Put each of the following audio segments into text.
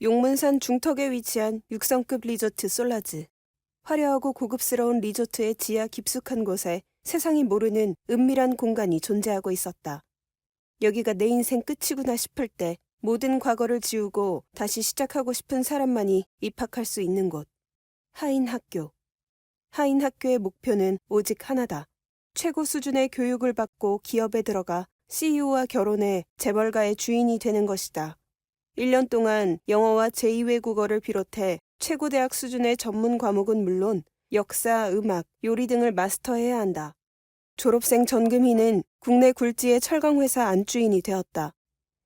용문산 중턱에 위치한 6성급 리조트 솔라즈. 화려하고 고급스러운 리조트의 지하 깊숙한 곳에 세상이 모르는 은밀한 공간이 존재하고 있었다. 여기가 내 인생 끝이구나 싶을 때 모든 과거를 지우고 다시 시작하고 싶은 사람만이 입학할 수 있는 곳. 하인학교. 하인학교의 목표는 오직 하나다. 최고 수준의 교육을 받고 기업에 들어가 CEO와 결혼해 재벌가의 주인이 되는 것이다. 1년 동안 영어와 제2외국어를 비롯해 최고대학 수준의 전문 과목은 물론 역사, 음악, 요리 등을 마스터해야 한다. 졸업생 전금희는 국내 굴지의 철강회사 안주인이 되었다.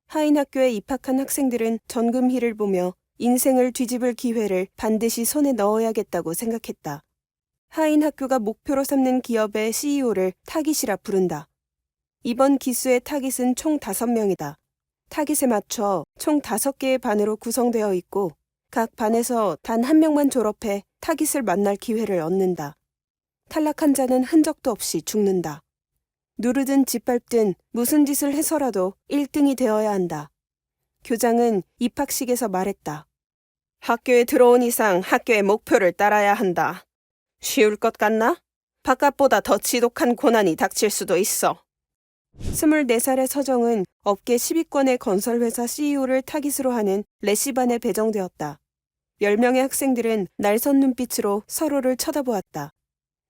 하인학교에 입학한 학생들은 전금희를 보며 인생을 뒤집을 기회를 반드시 손에 넣어야겠다고 생각했다. 하인학교가 목표로 삼는 기업의 CEO를 타깃이라 부른다. 이번 기수의 타깃은 총 5명이다. 타깃에 맞춰 총 5개의 반으로 구성되어 있고 각 반에서 단 1명만 졸업해 타깃을 만날 기회를 얻는다. 탈락한 자는 흔적도 없이 죽는다. 누르든 짓밟든 무슨 짓을 해서라도 1등이 되어야 한다. 교장은 입학식에서 말했다. 학교에 들어온 이상 학교의 목표를 따라야 한다. 쉬울 것 같나? 바깥보다 더 지독한 고난이 닥칠 수도 있어. 24살의 서정은 업계 10위권의 건설회사 CEO를 타깃으로 하는 레시반에 배정되었다. 10명의 학생들은 날선 눈빛으로 서로를 쳐다보았다.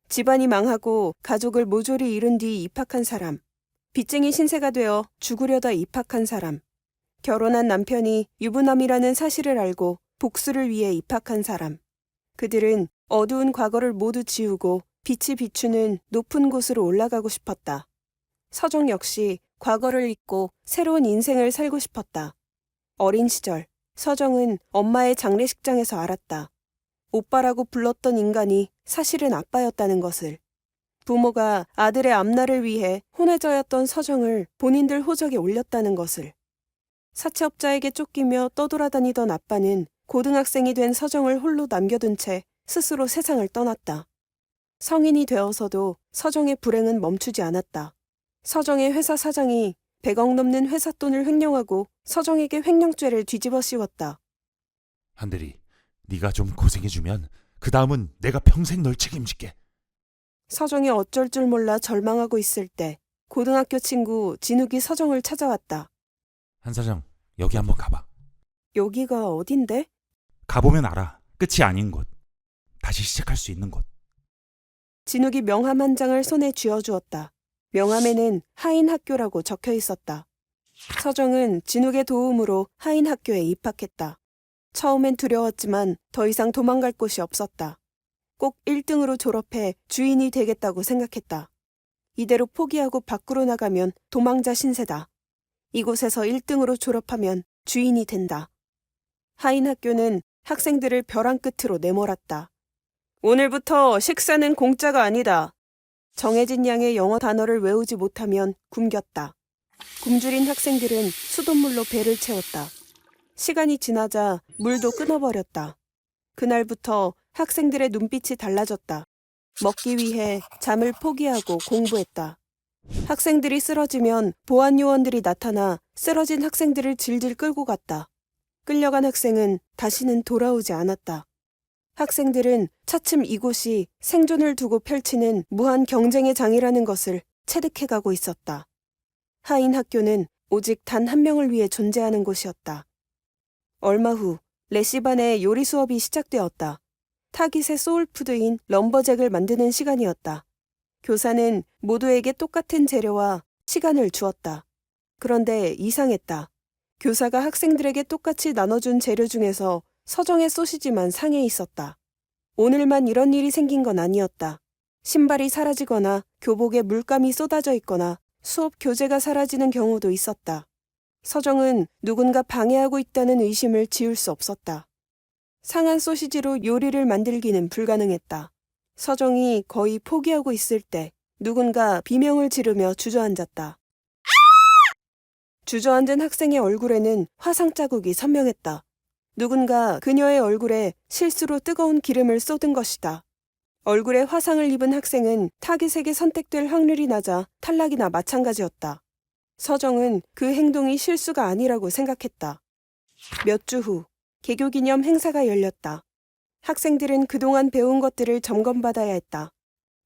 집안이 망하고 가족을 모조리 잃은 뒤 입학한 사람, 빚쟁이 신세가 되어 죽으려다 입학한 사람, 결혼한 남편이 유부남이라는 사실을 알고 복수를 위해 입학한 사람. 그들은 어두운 과거를 모두 지우고 빛이 비추는 높은 곳으로 올라가고 싶었다. 서정 역시 과거를 잊고 새로운 인생을 살고 싶었다. 어린 시절, 서정은 엄마의 장례식장에서 알았다. 오빠라고 불렀던 인간이 사실은 아빠였다는 것을. 부모가 아들의 앞날을 위해 혼외자였던 서정을 본인들 호적에 올렸다는 것을. 사채업자에게 쫓기며 떠돌아다니던 아빠는 고등학생이 된 서정을 홀로 남겨둔 채 스스로 세상을 떠났다. 성인이 되어서도 서정의 불행은 멈추지 않았다. 서정의 회사 사장이 100억 넘는 회사 돈을 횡령하고 서정에게 횡령죄를 뒤집어 씌웠다. 한대리, 네가 좀 고생해주면 그 다음은 내가 평생 널 책임질게. 서정이 어쩔 줄 몰라 절망하고 있을 때 고등학교 친구 진욱이 서정을 찾아왔다. 한 사장, 여기 한번 가봐. 여기가 어딘데? 가보면 알아. 끝이 아닌 곳. 다시 시작할 수 있는 곳. 진욱이 명함 한 장을 손에 쥐어주었다. 명함에는 하인학교라고 적혀 있었다. 서정은 진욱의 도움으로 하인학교에 입학했다. 처음엔 두려웠지만 더 이상 도망갈 곳이 없었다. 꼭 1등으로 졸업해 주인이 되겠다고 생각했다. 이대로 포기하고 밖으로 나가면 도망자 신세다. 이곳에서 1등으로 졸업하면 주인이 된다. 하인학교는 학생들을 벼랑 끝으로 내몰았다. 오늘부터 식사는 공짜가 아니다. 정해진 양의 영어 단어를 외우지 못하면 굶겼다. 굶주린 학생들은 수돗물로 배를 채웠다. 시간이 지나자 물도 끊어버렸다. 그날부터 학생들의 눈빛이 달라졌다. 먹기 위해 잠을 포기하고 공부했다. 학생들이 쓰러지면 보안요원들이 나타나 쓰러진 학생들을 질질 끌고 갔다. 끌려간 학생은 다시는 돌아오지 않았다. 학생들은 차츰 이곳이 생존을 두고 펼치는 무한 경쟁의 장이라는 것을 체득해가고 있었다. 하인학교는 오직 단 1명을 위해 존재하는 곳이었다. 얼마 후 레시반의 요리 수업이 시작되었다. 타깃의 소울푸드인 럼버잭을 만드는 시간이었다. 교사는 모두에게 똑같은 재료와 시간을 주었다. 그런데 이상했다. 교사가 학생들에게 똑같이 나눠준 재료 중에서 서정의 소시지만 상해 있었다. 오늘만 이런 일이 생긴 건 아니었다. 신발이 사라지거나 교복에 물감이 쏟아져 있거나 수업 교재가 사라지는 경우도 있었다. 서정은 누군가 방해하고 있다는 의심을 지울 수 없었다. 상한 소시지로 요리를 만들기는 불가능했다. 서정이 거의 포기하고 있을 때 누군가 비명을 지르며 주저앉았다. 주저앉은 학생의 얼굴에는 화상 자국이 선명했다. 누군가 그녀의 얼굴에 실수로 뜨거운 기름을 쏟은 것이다. 얼굴에 화상을 입은 학생은 타깃에게 선택될 확률이 낮아 탈락이나 마찬가지였다. 서정은 그 행동이 실수가 아니라고 생각했다. 몇 주 후 개교 기념 행사가 열렸다. 학생들은 그동안 배운 것들을 점검받아야 했다.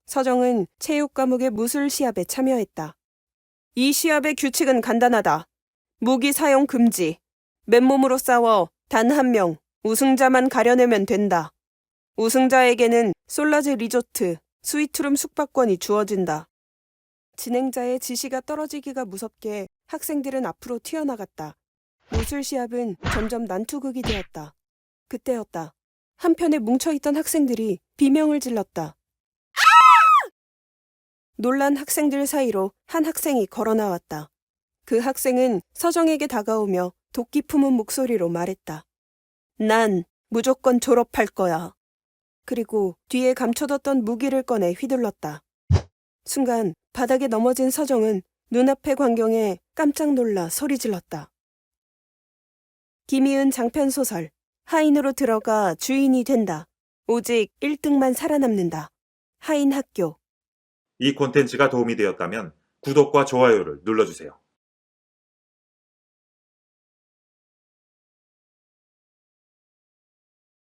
서정은 체육 과목의 무술 시합에 참여했다. 이 시합의 규칙은 간단하다. 무기 사용 금지. 맨몸으로 싸워 단 한 명, 우승자만 가려내면 된다. 우승자에게는 솔라즈 리조트, 스위트룸 숙박권이 주어진다. 진행자의 지시가 떨어지기가 무섭게 학생들은 앞으로 튀어나갔다. 무술 시합은 점점 난투극이 되었다. 그때였다. 한편에 뭉쳐있던 학생들이 비명을 질렀다. 놀란 학생들 사이로 한 학생이 걸어 나왔다. 그 학생은 서정에게 다가오며 도끼 품은 목소리로 말했다. 난 무조건 졸업할 거야. 그리고 뒤에 감춰뒀던 무기를 꺼내 휘둘렀다. 순간 바닥에 넘어진 서정은 눈앞의 광경에 깜짝 놀라 소리 질렀다. 김희은 장편소설 하인으로 들어가 주인이 된다. 오직 1등만 살아남는다. 하인 학교. 이 콘텐츠가 도움이 되었다면 구독과 좋아요를 눌러주세요.